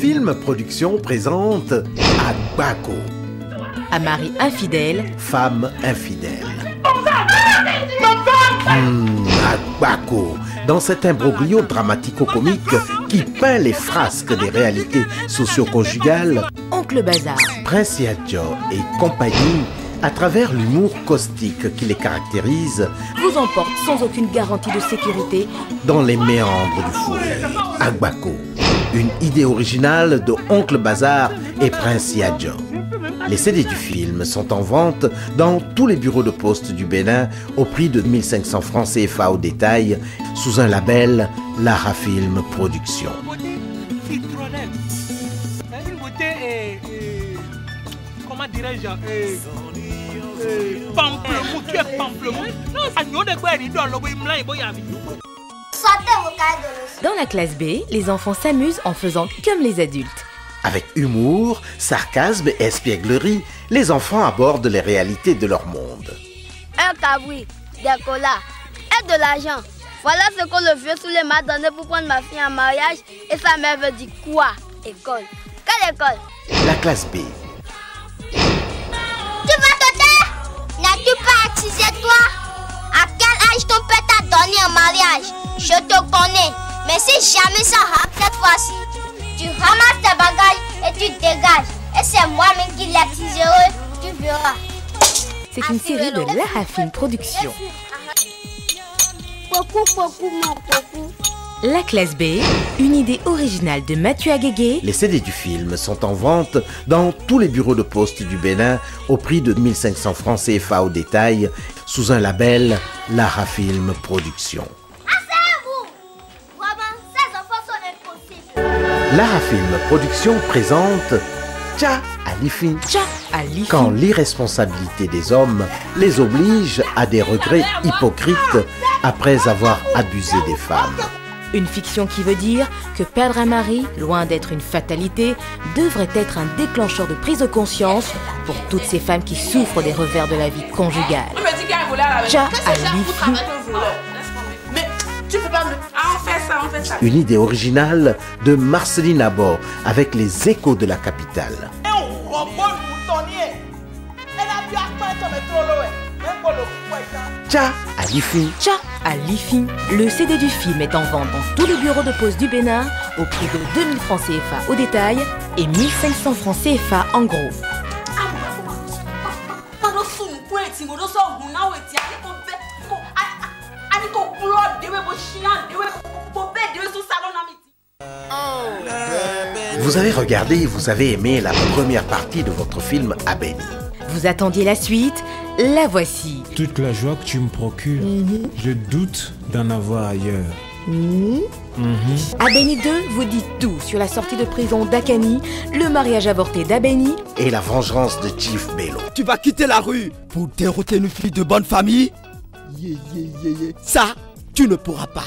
Film Production présente Agbako. À mari infidèle, Femme infidèle. Agbako, dans cet imbroglio dramatico-comique qui peint les frasques des réalités socio-conjugales, Oncle Bazar, Prince Yadjo et compagnie, à travers l'humour caustique qui les caractérise, vous emporte sans aucune garantie de sécurité dans les méandres du fourré. Agbako, une idée originale de Oncle Bazar et Prince Yadjo. Les CD du film sont en vente dans tous les bureaux de poste du Bénin au prix de 1500 francs CFA au détail, sous un label Lara Film Production. Comment dirais-je, pamplemousse, tu es pamplemousse. Dans la classe B, les enfants s'amusent en faisant comme les adultes. Avec humour, sarcasme et espièglerie, les enfants abordent les réalités de leur monde. Un cabri, des colas et de l'argent. Voilà ce que le vieux Souley m'a donné pour prendre ma fille en mariage. Et sa mère veut dire quoi? École. Quelle école? La classe B. Tu vas te taire? N'as-tu pas attisé toi? À quel âge ton père t'a donné en mariage? Je te connais. Mais si jamais ça rate cette fois-ci, tu ramasses tes bagages et tu dégages. Et c'est moi-même qui l'attiserai, tu verras. C'est une série de Lara Film Production. La classe B, une idée originale de Mathieu Aguégué. Les CD du film sont en vente dans tous les bureaux de poste du Bénin au prix de 1500 francs CFA au détail, sous un label Lara Film Production. Lara Film Production présente Tcha Alifi. Tcha Alifi. Quand l'irresponsabilité des hommes les oblige à des regrets hypocrites après avoir abusé des femmes. Une fiction qui veut dire que perdre un mari, loin d'être une fatalité, devrait être un déclencheur de prise de conscience pour toutes ces femmes qui souffrent des revers de la vie conjugale. Tcha Alifi. Tu peux pas me... Ah, on fait ça. Une idée originale de Marceline Abor avec les échos de la capitale. Tcha Alifi. Tcha Alifi. Le CD du film est en vente dans tous les bureaux de poste du Bénin au prix de 2000 francs CFA au détail et 1500 francs CFA en gros. Vous avez regardé et vous avez aimé la première partie de votre film Abeni. Vous attendiez la suite, la voici. Toute la joie que tu me procures, je doute d'en avoir ailleurs. Abeni 2 vous dit tout sur la sortie de prison d'Akani, le mariage avorté d'Abeni et la vengeance de Chief Bello. Tu vas quitter la rue pour dérouter une fille de bonne famille? Ça, tu ne pourras pas.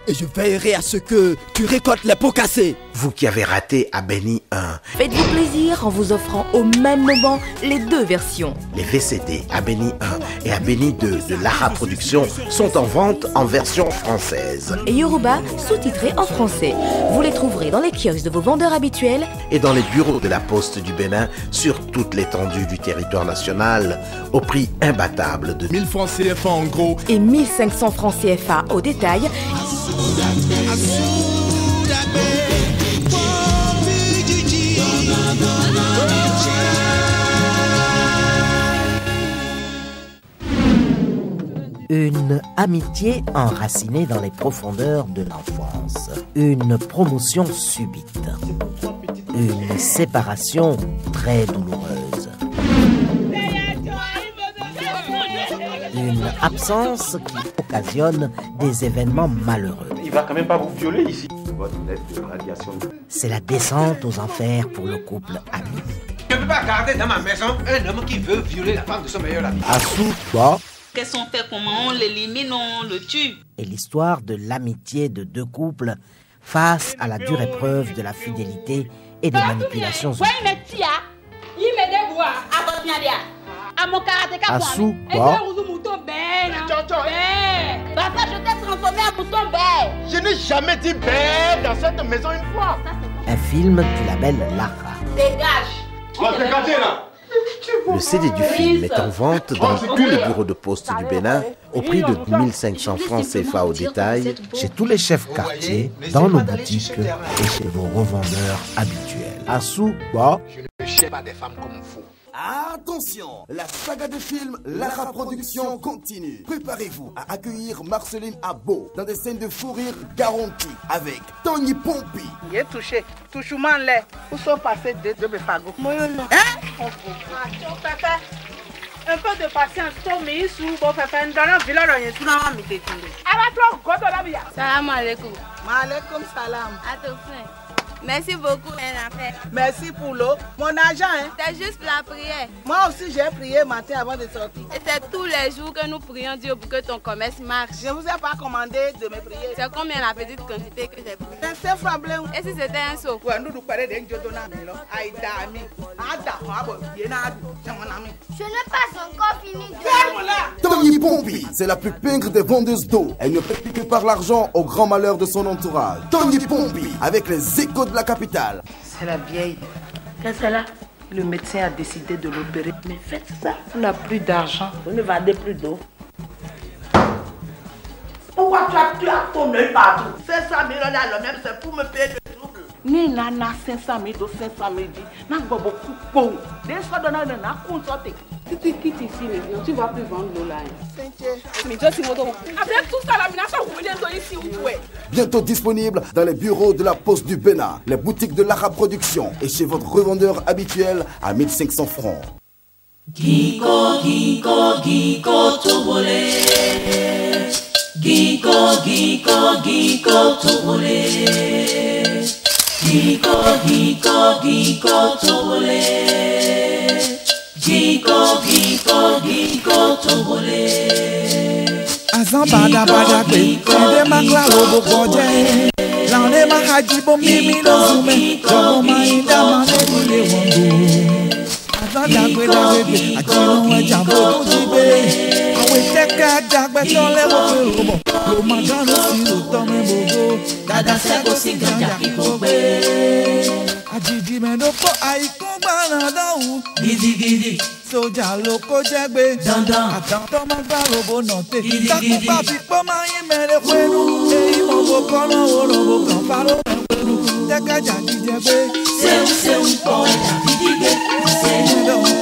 Et je veillerai à ce que tu récoltes les pots cassés. Vous qui avez raté Abeni 1. Faites-vous plaisir en vous offrant au même moment les deux versions. Les VCD Abeni 1 et Abeni 2 de Lara Production sont en vente en version française. Et Yoruba sous-titré en français. Vous les trouverez dans les kiosques de vos vendeurs habituels et dans les bureaux de la Poste du Bénin sur toute l'étendue du territoire national au prix imbattable de 1000 francs CFA en gros et 1500 francs CFA au détail. Une amitié enracinée dans les profondeurs de l'enfance. Une promotion subite. Une séparation très douloureuse. Une absence qui occasionne des événements malheureux. Il va quand même pas vous violer ici. Votre lettre de radiation. C'est la descente aux enfers pour le couple ami. Je ne peux pas garder dans ma maison un homme qui veut violer la femme de son meilleur ami. Asou, Qu'est-ce qu'on fait? Comment on l'élimine? On le tue? Et l'histoire de l'amitié de deux couples face à la dure épreuve de la fidélité et des manipulations. Asou, Je n'ai jamais dit bête dans cette maison une fois. un film du label Lara. Dégage. Le CD du film est en vente dans tous les bureaux de poste du Bénin au prix de 1500 francs CFA au détail, Chez tous les chefs quartiers, dans nos boutiques et chez vos revendeurs habituels. Assou, bah. Je ne cherche pas des femmes comme vous. Attention, la saga de films Lara Production continue. Préparez-vous à accueillir Marceline Abo dans des scènes de fou rire garanties avec Tony Pompi. Il est touché. Touchement lait. Où sont passés de mes fagots? Hein? Un peu de patience. Tommy, sous bon pépin, dans la villa, on est tout dans la mité. Salam alaikum. Maaleykum salam. À ton frère. Merci beaucoup, mon Merci pour l'eau. Mon argent, hein? C'est juste pour la prière. Moi aussi, j'ai prié matin avant de sortir. Et c'est tous les jours que nous prions Dieu pour que ton commerce marche. Je ne vous ai pas commandé de me prier. C'est combien la petite quantité que j'ai pris? 5 francs blancs. Et si c'était un seau? Ouais, nous parlons d'un Dieu donné à Milo. Aïda, ami. Ada, c'est mon ami. Je n'ai pas encore fini de... Ferme-la! Tony Pompi, c'est la plus pingre des vendeuses d'eau. Elle ne fait plus que par l'argent au grand malheur de son entourage. Tony Pompi, avec les échos de la capitale. C'est la vieille. Qu'est-ce qu'elle a? Le médecin a décidé de l'opérer. Mais faites ça. On n'a plus d'argent. Vous ne vendez plus d'eau. Pourquoi tu as ton œil partout? 500 000 $, même c'est pour me payer le double. Ni nana 500 000 $, 500 000 $. N'a pas beaucoup bon. Des fois, on a un compte sorti. Si tu quittes ici, tu ne vas plus vendre l'eau là. Avec tout ça, la menace, vous voulez ici où vous êtes. Bientôt disponible dans les bureaux de la Poste du Bénin, les boutiques de Lara Production et chez votre revendeur habituel à 1500 francs. Giko, Giko, Giko, Tobole. Giko, Giko, Giko, Tobole. Giko, Giko, Giko, Tobole. Giko, Giko, Giko, Tobole. Azan bada bada kwe, ende makla lobo koje. Laune mahaji bo mimi no zume, jomo mainda mane bule wongo. Azan dagwe dagwe kwe, ajino we jambo tujibe. Awe teka dagwe chole wope robo, lo magano si lo tome bogo. Dada seko singanja kikobe. Ajiji menoko aikun gbana dawu. Gidi gidi. Soja loko jẹgbe. Dandan. Àtàntọ́ máa gbá robo náà tè. Kákún bá fi pọ́ máa yín mẹ́rẹ̀ pẹ́nu. Èyí mọ̀ bó kọ́ náà wo robo kan fáró rẹ̀ pẹ́nu. Tẹ́kájà jíjẹ gbé. Seun seun kọ́ ẹ̀dá gidigbe.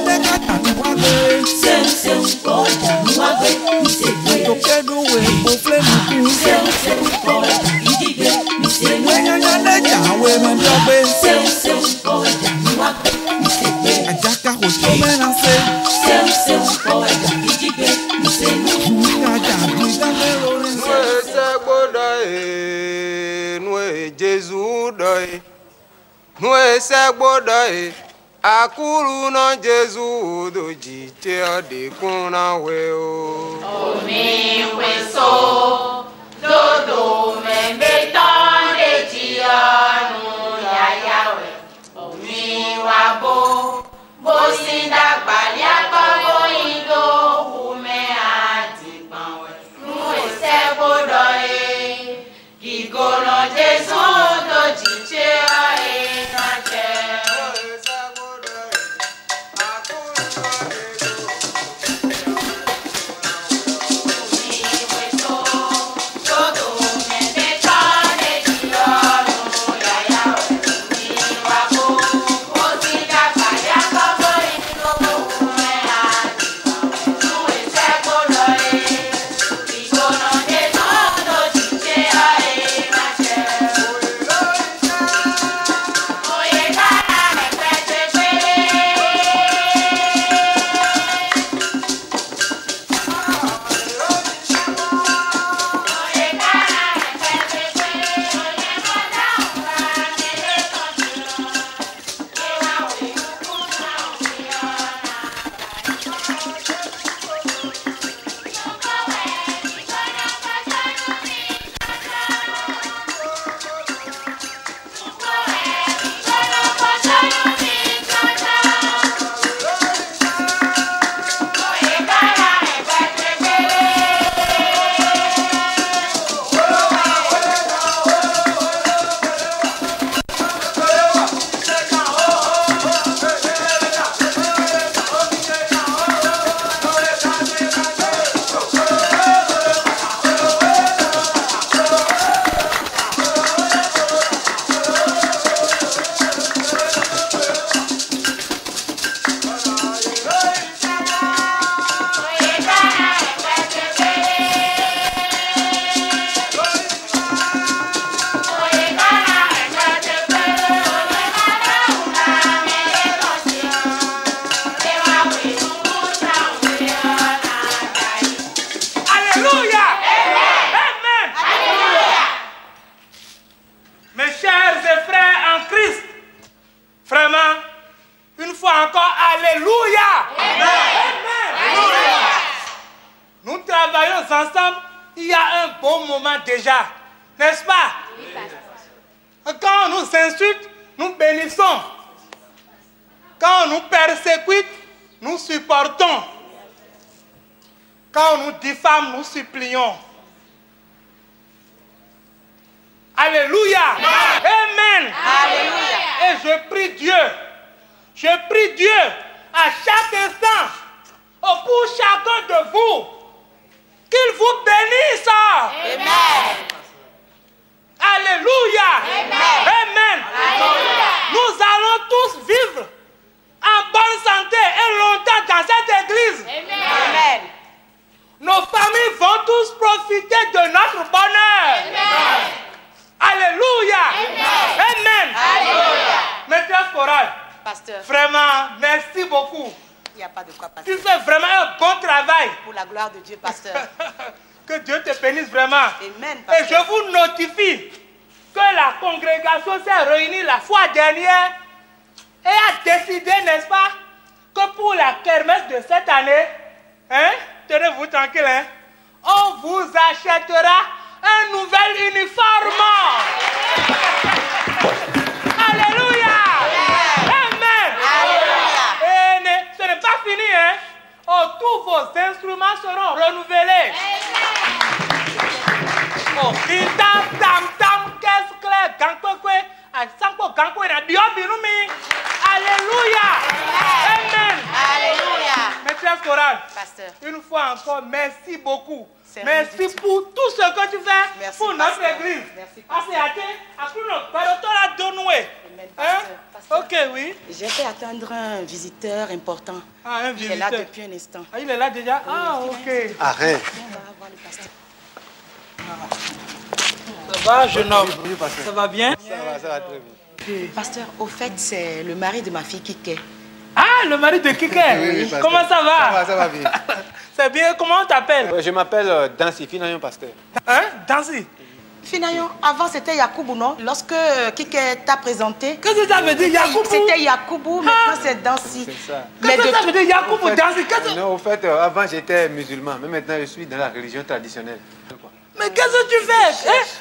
Tẹ́kájà ni wá gbé. Seun seun kọ́ ẹ̀dá ni wá gbé. Ìṣègbè. Àtòkẹ́dùn wo èpo fúlẹ́mù kú. Seun seun kọ́ ẹ̀dá gidigbe. Ìṣègbè. Wẹ́yẹ́yẹ́ lẹ́jà àwẹ̀ mẹ́jọ gbé. Seun seun kọ́ ẹ̀dá ni wá gbé. Ìṣègbè. Àjàkà kò tó mẹ́ra ṣe. Seun seun kọ́ ẹ̀dá gidigbe. Ìṣègbè. Ìjàjà àgbìjà mẹ́rọ rẹ̀ ṣe. Nue sẹ́gbọ́dọ̀ ẹ̀ nue Jésù dọ̀ ẹ̀ nue sẹ́gbọ́dọ̀ ẹ̀ akuru náà Jésù dòjì tẹ́ ọ̀dẹ́kùn náà wẹ̀ o. Omi wẹ̀sọ dodo mẹ́gbẹ́ tán lè jí ọ̀nù yáyá wẹ̀. Omi wà bó bó sì dàgbà liakọ́ bóyin tó wù mẹ́ àti pọ̀n wẹ̀. Nú ẹsẹ̀ gbọ́dọ̀ ẹ̀ kíkọ́nà Jésù dòjì tẹ́ ẹ̀ náà jẹ́. Thank you. allons ensemble, il y a un bon moment déjà. N'est-ce pas? Oui, pasteur. Quand on nous insulte, nous bénissons. Quand on nous persécute, nous supportons. Quand on nous diffame, nous supplions. Alléluia. Amen. Alléluia. Et je prie Dieu à chaque instant, pour chacun de vous, qu'il vous bénisse. Amen. Alléluia. Amen. Alléluia. Nous allons tous vivre en bonne santé et longtemps dans cette église. Amen. Nos familles vont tous profiter de notre bonheur. Amen. Alléluia. Amen. Alléluia. Maîtresse chorale. Pasteur. Vraiment, merci beaucoup. Il n'y a pas de quoi, pasteur. Tu fais vraiment un bon travail. Pour la gloire de Dieu, pasteur. Que Dieu te bénisse vraiment. Amen, pasteur. Et je vous notifie que la congrégation s'est réunie la fois dernière et a décidé, n'est-ce pas, que pour la kermesse de cette année, tenez-vous tranquille, on vous achètera un nouvel uniforme. Alléluia. Amen. Alléluia. Et ce n'est pas fini, tous vos instruments seront renouvelés. Oh, tam tam tam, qu'est-ce que gangkwe, sanko gangkwe na biobinumi. Alléluia. Amen. Alléluia. Maîtresse chorale. Pasteur. Une fois encore, merci beaucoup. Merci pour tout ce que tu fais. Merci pour notre église. Merci. Ok, oui. J'ai fait attendre un visiteur important. Ah, un visiteur. Il est là depuis un instant. Ah, il est là déjà? Ah, ok. Arrête. On va voir le pasteur. Ça va, jeune homme? Ça va bien? Ça va très bien. Pasteur, au fait, c'est le mari de ma fille Kike. Ah, le mari de Kike? Oui, comment ça va? Ça va bien. C'est bien, comment on t'appelle? Je m'appelle Dancy, Finayon Pasteur. Hein? Dancy? Finayon, avant c'était Yakoubou, non? Lorsque Kike t'a présenté. Qu'est-ce que ça veut dire, Yakoubou? C'était Yakoubou, maintenant c'est Dancy. C'est ça. Qu'est-ce que ça veut dire, Yakoubou, Dancy? Non, au fait, avant j'étais musulman, mais maintenant je suis dans la religion traditionnelle. Mais qu'est-ce que tu fais?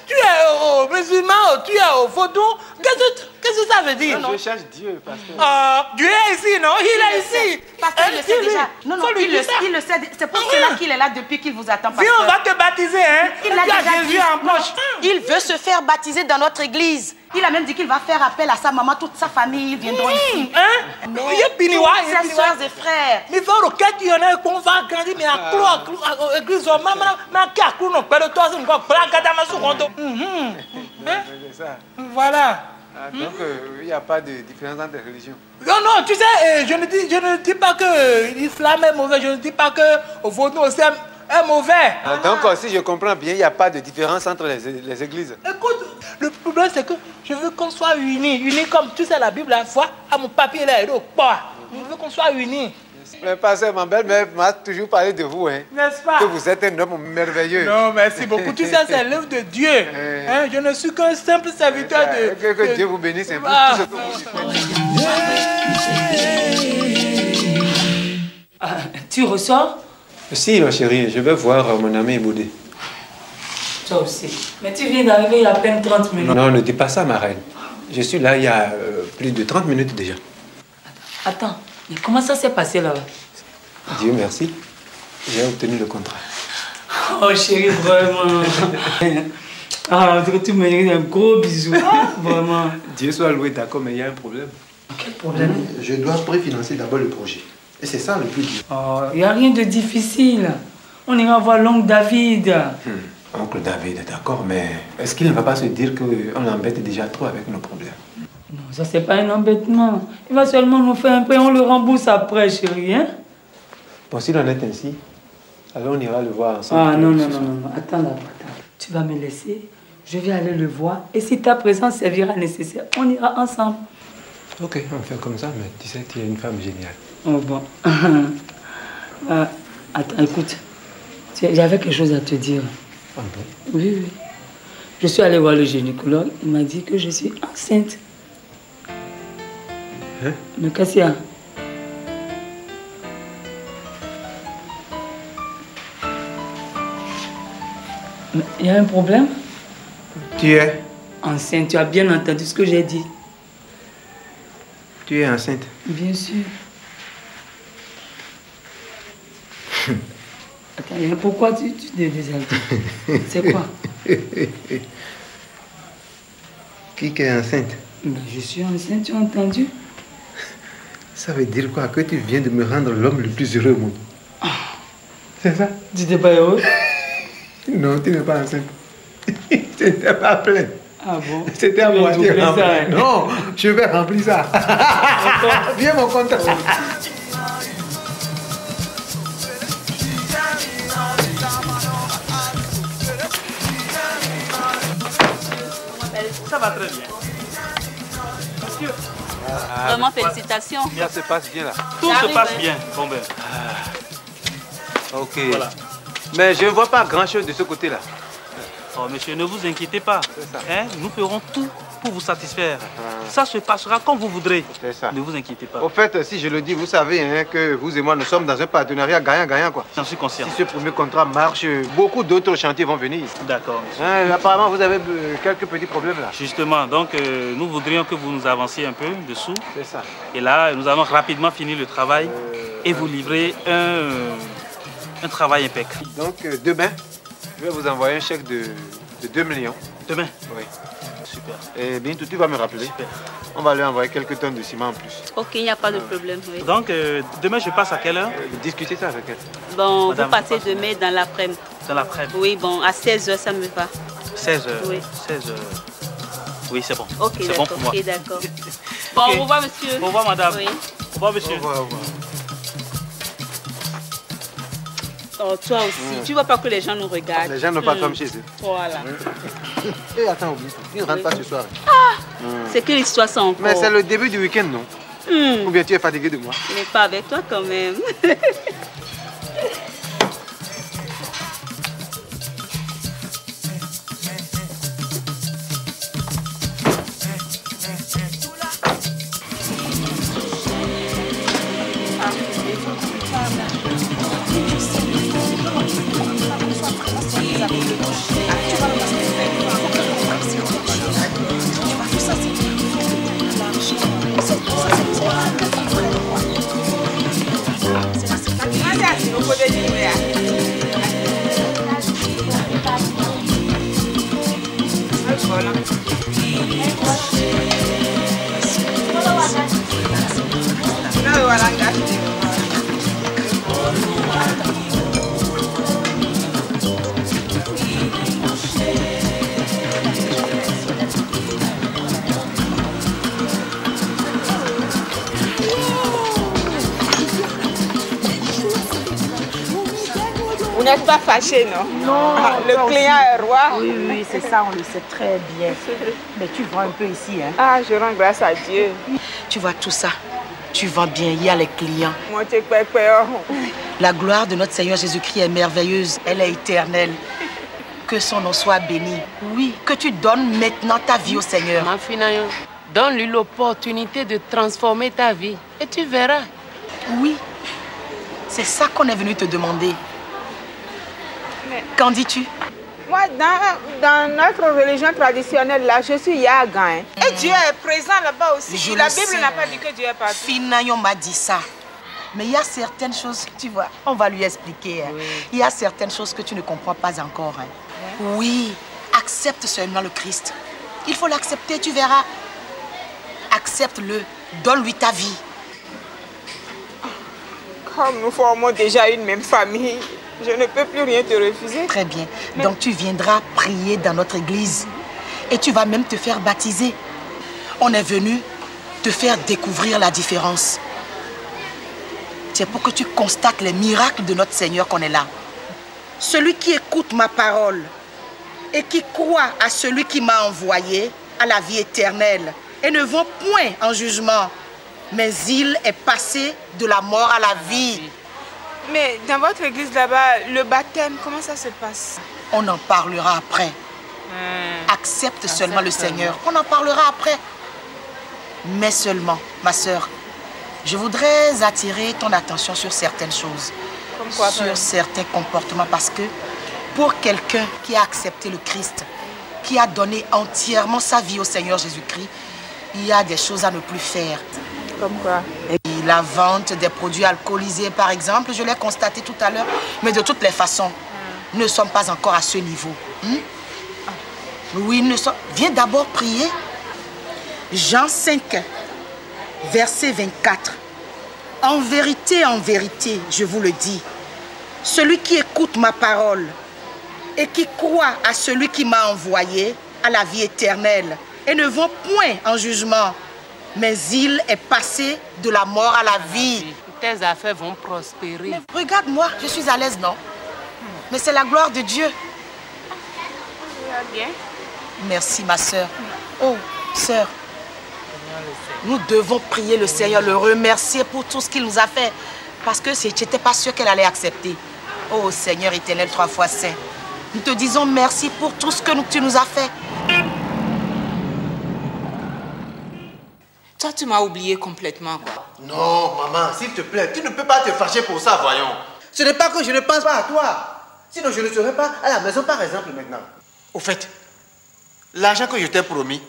Tu es au musulman, tu es au vaudou. Qu'est-ce que ça veut dire? Je cherche Dieu, pasteur. Dieu est ici, non? Il est ici. Pasteur, il le sait déjà. Non, il le sait. C'est pour cela qu'il est là depuis qu'il vous attend, pasteur. Viens, on va te baptiser, hein? Il a déjà Jésus en poche. Il veut se faire baptiser dans notre église. Il a même dit qu'il va faire appel à sa maman, toute sa famille, ils viendront ici. Hein? Mais toutes ses soeurs et frères. Mais il faut qu'il y en ait qu'on va grandir, mais à l'église, voilà. Donc, il n'y a pas de différence entre les religions. Non, tu sais, je ne dis pas que l'islam est mauvais, je ne dis pas que le vaudou aussi est mauvais. Donc, si je comprends bien, il n'y a pas de différence entre les églises. Écoute, le problème c'est que je veux qu'on soit unis comme tu sais la Bible, la foi, à mon papier là, je veux qu'on soit unis. Mais pasteur, ma belle-mère m'a toujours parlé de vous, hein. N'est-ce pas? Que vous êtes un homme merveilleux. Non, merci beaucoup. Tu sais, c'est l'œuvre de Dieu. Hein? Je ne suis qu'un simple serviteur de... Que Dieu vous bénisse un peu. Tout ce que vous faites. Tu ressors? Si, ma chérie, je vais voir mon ami Boudé. Toi aussi. Mais tu viens d'arriver il y a à peine 30 minutes. Non, ne dis pas ça, ma reine. Je suis là il y a plus de 30 minutes déjà. Attends. Et comment ça s'est passé là-bas? Dieu merci, j'ai obtenu le contrat. Oh chérie, vraiment. Ah, tu mérites un gros bisou. Vraiment. Dieu soit loué, d'accord, mais il y a un problème. Quel problème? Je dois préfinancer d'abord le projet. Et c'est ça le plus dur. Oh, il n'y a rien de difficile. On ira voir l'oncle David. Oncle David, d'accord, mais est-ce qu'il ne va pas se dire qu'on l'embête déjà trop avec nos problèmes? Non, ça c'est pas un embêtement. Il va seulement nous faire un prêt, on le rembourse après, chérie, hein? Bon, s'il en est ainsi, alors on ira le voir ensemble. Ah non, attends là, tu vas me laisser, je vais aller le voir, et si ta présence servira nécessaire, on ira ensemble. Ok, on fait comme ça, mais tu sais, tu es une femme géniale. Oh bon. Attends, écoute, j'avais quelque chose à te dire. Ah bon? Oui. Je suis allée voir le gynécologue, il m'a dit que je suis enceinte. Hein? Mais qu'est-ce qu'il y a? Il y a un problème? Tu es enceinte, tu as bien entendu ce que j'ai dit. Tu es enceinte? Bien sûr. Attends, pourquoi tu te déshabilles? C'est quoi? Qui est enceinte? Mais je suis enceinte, tu as entendu? Ça veut dire quoi? Que tu viens de me rendre l'homme le plus heureux au monde. C'est ça? Tu n'étais pas heureux? Non, tu n'es pas enceinte. Tu n'étais pas plein. Ah bon? C'était à moitié rempli. Ça, non, je vais remplir ça. Viens mon compte. Ça va très bien. Monsieur. Vraiment, félicitations. Ça se passe bien là. Tout se passe bien. Bon ben. Ok. Voilà. Mais je ne vois pas grand-chose de ce côté-là. Oh, monsieur, ne vous inquiétez pas. Hein? Nous ferons tout pour vous satisfaire. Ça se passera comme vous voudrez. C'est ça. Ne vous inquiétez pas. Au fait, si je le dis, vous savez hein, que vous et moi, nous sommes dans un partenariat gagnant-gagnant, quoi. J'en suis conscient. Si ce premier contrat marche, beaucoup d'autres chantiers vont venir. D'accord, monsieur. Hein, apparemment, vous avez quelques petits problèmes là. Justement, donc nous voudrions que vous nous avanciez un peu dessous. C'est ça. Et là, nous allons rapidement finir le travail et vous livrer un travail impeccable. Donc, demain, je vais vous envoyer un chèque de 2 millions. Demain? Oui. Super. Et bientôt, tu vas me rappeler. Super. On va lui envoyer quelques tonnes de ciment en plus. Ok, il n'y a pas de problème. Oui. Donc, demain, je passe à quelle heure? Discutez ça avec elle. Bon, Madame, vous passez demain dans l'après-midi. Dans l'après-midi? Oui, bon, à 16h, ça me va. 16h? Oui. 16h. Oui, c'est bon. Ok, c'est bon pour moi. Ok, d'accord. Bon, au revoir, monsieur. Au revoir, madame. Oui. Au revoir, monsieur. Au revoir, au revoir. Oh, toi aussi, tu vois pas que les gens nous regardent. Les gens n'ont pas de femme chez eux. Voilà. Et attends, oublie tout. Ils ne rentrent pas ce soir. Ah, c'est quelle histoire ça encore? Mais c'est le début du week-end, non? Ou bien tu es fatigué de moi? Mais pas avec toi quand même. Vous n'êtes pas fâché, non? Non. Le client est roi. Oui, oui, c'est ça, on le sait très bien. Mais tu vends un peu ici, hein? Ah, je rends grâce à Dieu. Tu vois tout ça, tu vends bien, il y a les clients. Moi, tu es peur. La gloire de notre Seigneur Jésus-Christ est merveilleuse, elle est éternelle. Que son nom soit béni. Oui, que tu donnes maintenant ta vie au Seigneur. Ma fille, donne-lui l'opportunité de transformer ta vie et tu verras. Oui, c'est ça qu'on est venu te demander. Qu'en dis-tu? Moi, dans notre religion traditionnelle, là, je suis Yaga. Hein. Et Dieu est présent là-bas aussi. La Bible n'a pas dit que Dieu est partout. Finayon m'a dit ça. Mais il y a certaines choses, tu vois, on va lui expliquer. Hein. Oui. Il y a certaines choses que tu ne comprends pas encore. Hein. Oui, accepte seulement le Christ. Il faut l'accepter, tu verras. Accepte-le, donne-lui ta vie. Comme nous formons déjà une même famille, je ne peux plus rien te refuser. Très bien. Mais... Donc tu viendras prier dans notre église. Et tu vas même te faire baptiser. On est venu te faire découvrir la différence. C'est pour que tu constates les miracles de notre Seigneur qu'on est là. Celui qui écoute ma parole et qui croit à celui qui m'a envoyé a la vie éternelle et ne vont point en jugement, mais il est passé de la mort à la vie. Mais dans votre église là-bas, le baptême, comment ça se passe? On en parlera après. Accepte seulement le Seigneur. On en parlera après. Mais seulement, ma sœur, je voudrais attirer ton attention sur certaines choses. Comme quoi, sur certains comportements, parce que Pour quelqu'un qui a accepté le Christ, qui a donné entièrement sa vie au Seigneur Jésus-Christ, il y a des choses à ne plus faire. Comme quoi? Et la vente des produits alcoolisés, par exemple, je l'ai constaté tout à l'heure. Mais de toutes les façons, nous ne sommes pas encore à ce niveau. Oui, nous ne sommes... Viens d'abord prier. Jean 5, verset 24. En vérité, je vous le dis, celui qui écoute ma parole et qui croit à celui qui m'a envoyé a la vie éternelle et ne vont point en jugement, mais il est passé de la mort à la vie. Tes affaires vont prospérer. Mais regarde-moi, je suis à l'aise, non? Mais c'est la gloire de Dieu. Bien. Merci, ma sœur. Oh, sœur, nous devons prier le Seigneur, le remercier pour tout ce qu'il nous a fait. Parce que je n'étais pas sûre qu'elle allait accepter. Oh, Seigneur éternel, 3 fois saint. Nous te disons merci pour tout ce que tu nous as fait. Toi, tu m'as oublié complètement, quoi. Non, maman, s'il te plaît, tu ne peux pas te fâcher pour ça, voyons. Ce n'est pas que je ne pense pas à toi. Sinon, je ne serais pas à la maison, par exemple, maintenant. Au fait, l'argent que je t'ai promis,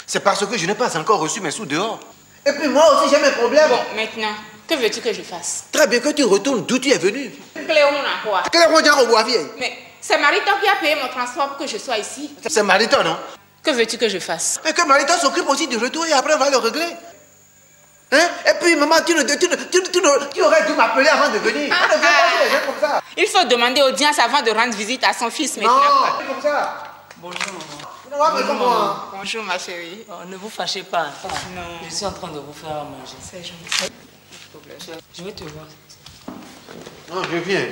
c'est parce que je n'ai pas encore reçu mes sous dehors. Et puis moi aussi, j'ai mes problèmes. Bon, maintenant, que veux-tu que je fasse? Très bien, que tu retournes d'où tu es venu. Cléon, à quoi? Cléon, au bois vieille. Mais c'est Mariton qui a payé mon transport pour que je sois ici. C'est Mariton, non? Que veux-tu que je fasse? Et que Mariton s'occupe aussi du retour et après on va le régler. Hein? Et puis, maman, tu aurais dû m'appeler avant de venir. On ne vient pas les gens comme ça. Il faut demander audience avant de rendre visite à son fils maintenant. Non, c'est comme ça. Bonjour, maman. Bonjour, maman. Bonjour, ma chérie. Oh, ne vous fâchez pas. Non. Je suis en train de vous faire à manger. C'est gentil. Je vais te voir. Non, je viens.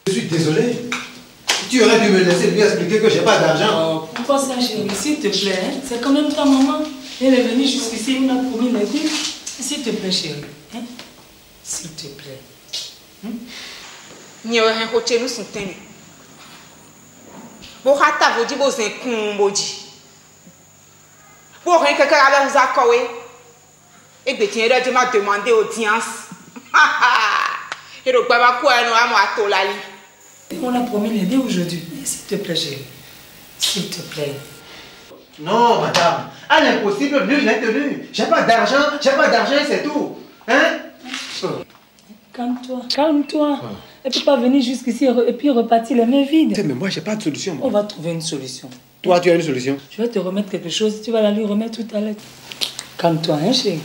Je suis désolé. Tu aurais dû me laisser lui expliquer que j'ai pas d'argent. Oh, pourquoi ça, chérie? S'il te plaît, hein? C'est quand même ta maman. Elle est venue jusqu'ici, elle m'a promis l'aider. S'il te plaît, chérie. Hein? S'il te plaît. Nous sommes Borata vodi bozen kumboji. Pour rien que quelqu'un vous a coé. Et bien, tu m'as demandé audience. Et donc, papa, quoi, nous avons à Tolali. On a promis l'aider aujourd'hui. S'il te plaît, chérie. S'il te plaît. Non, madame. À l'impossible, nul n'est tenu. J'ai pas d'argent, c'est tout. Hein? Calme-toi, calme-toi. Elle ne peut pas venir jusqu'ici et puis repartir les mains vides. Mais moi, j'ai pas de solution. Moi. On va trouver une solution. Toi, tu as une solution? Je vais te remettre quelque chose. Tu vas la lui remettre tout à l'heure. Calme-toi, hein, chérie.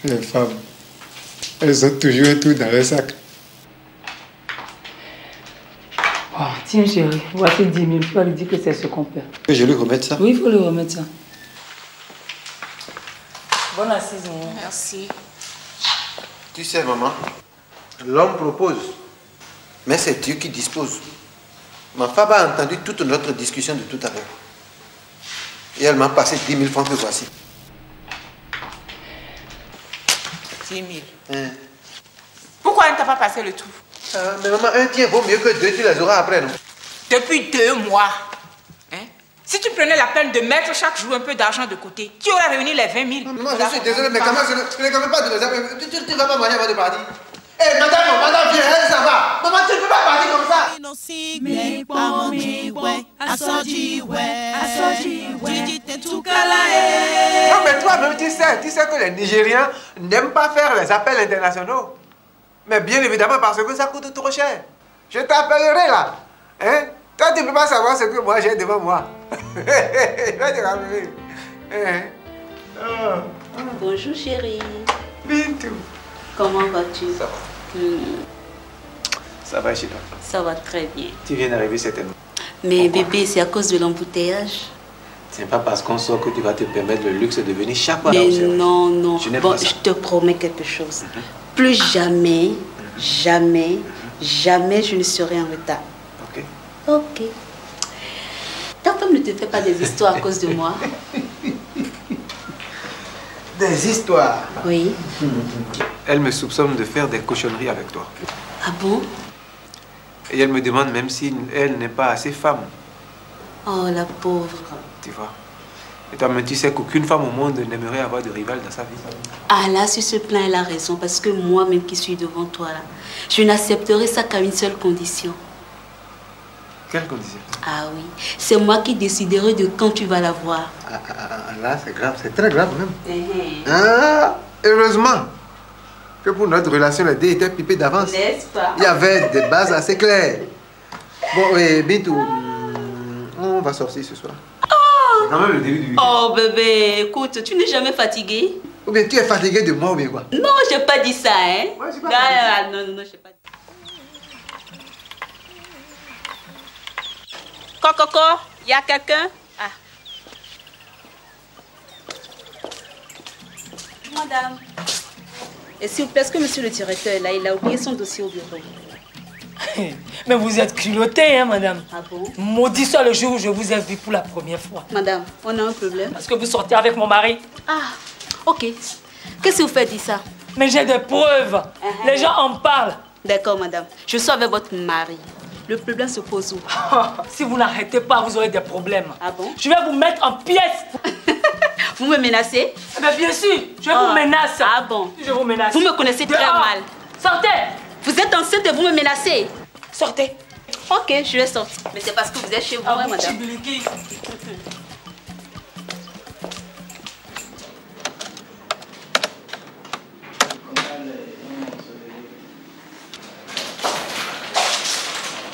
Les femmes, elles ont toujours un tout dans le sac. Oh, tiens, chérie, voici 10 000. Tu vas lui dire que c'est ce qu'on perd. Que je lui remette ça? Oui, il faut lui remettre ça. Bonne assise, maman. Merci. Tu sais, maman, l'homme propose, mais c'est Dieu qui dispose. Ma femme a entendu toute notre discussion de tout à l'heure. Et elle m'a passé 10 000 francs que voici. 10 000. Pourquoi elle ne t'a pas passé le tout? Mais maman, un tien vaut mieux que 2, tu les auras après, non? Depuis 2 mois. Hein? Si tu prenais la peine de mettre chaque jour un peu d'argent de côté, tu aurais réuni les 20 000. Maman, je suis désolé, mais quand même, je ne connais pas de mes affaires. Tu ne vas pas marier avant de partir. Eh, madame, viens, ça va. Maman, tu ne peux pas partir comme ça. Non, mais toi-même, tu sais que les Nigériens n'aiment pas faire les appels internationaux. Mais bien évidemment, parce que ça coûte trop cher. Je t'appellerai là. Hein? Toi, tu ne peux pas savoir ce que moi j'ai devant moi. Je vais te rappeler. Bonjour chérie. Bintou. Comment vas-tu? Ça va. Ça va chez toi? Ça va très bien. Tu viens d'arriver certainement. Mais bébé, c'est à cause de l'embouteillage. C'est pas parce qu'on sort que tu vas te permettre le luxe de venir chaque fois. Mais non, non. Bon, je te promets quelque chose. Plus jamais, jamais, jamais je ne serai en retard. Ok. Ok. Ta femme ne te fait pas des histoires à cause de moi? Des histoires? Oui. Elle me soupçonne de faire des cochonneries avec toi. Ah bon? Et elle me demande même si elle n'est pas assez femme. Oh, la pauvre. Tu vois. Et toi-même, tu sais qu'aucune femme au monde n'aimerait avoir de rival dans sa vie. Ah là, sur ce plan, elle a raison. Parce que moi-même qui suis devant toi, là, je n'accepterai ça qu'à une seule condition. Quelle condition? Ah oui, c'est moi qui déciderai de quand tu vas la voir. Là, c'est grave, c'est très grave même. Ah, heureusement que pour notre relation, les dés étaient pipés d'avance. N'est-ce pas? Il y avait des bases assez claires. Bon, et Bintou, on va sortir ce soir. C'est quand même le début du week-end. Oh bébé, écoute, tu n'es jamais fatigué? Ou bien tu es fatigué de moi ou bien quoi? Non, j'ai pas dit ça, hein? Ouais, j'ai pas dit ça. Non, j'ai pas dit. Coco, y a quelqu'un? Ah. Madame. Et s'il vous plaît, est-ce que monsieur le directeur est là? Il a oublié son dossier au bureau. Mais vous êtes culottée, hein, madame? Ah bon? Maudit soit le jour où je vous ai vu pour la première fois. Madame, on a un problème. Parce que vous sortez avec mon mari. Ah, ok. Qu'est-ce que vous faites dire ça? Mais j'ai des preuves. Les gens en parlent. D'accord, madame. Je suis avec votre mari. Le problème se pose où? Si vous n'arrêtez pas, vous aurez des problèmes. Ah bon? Je vais vous mettre en pièces. Vous me menacez? Mais bien sûr, je vous menace. Ah bon? Je vous menace. Vous me connaissez très mal. Sortez! Vous êtes enceinte et vous me menacez? Sortez. Ok, je vais sortir. Mais c'est parce que vous êtes chez vous, hein, madame.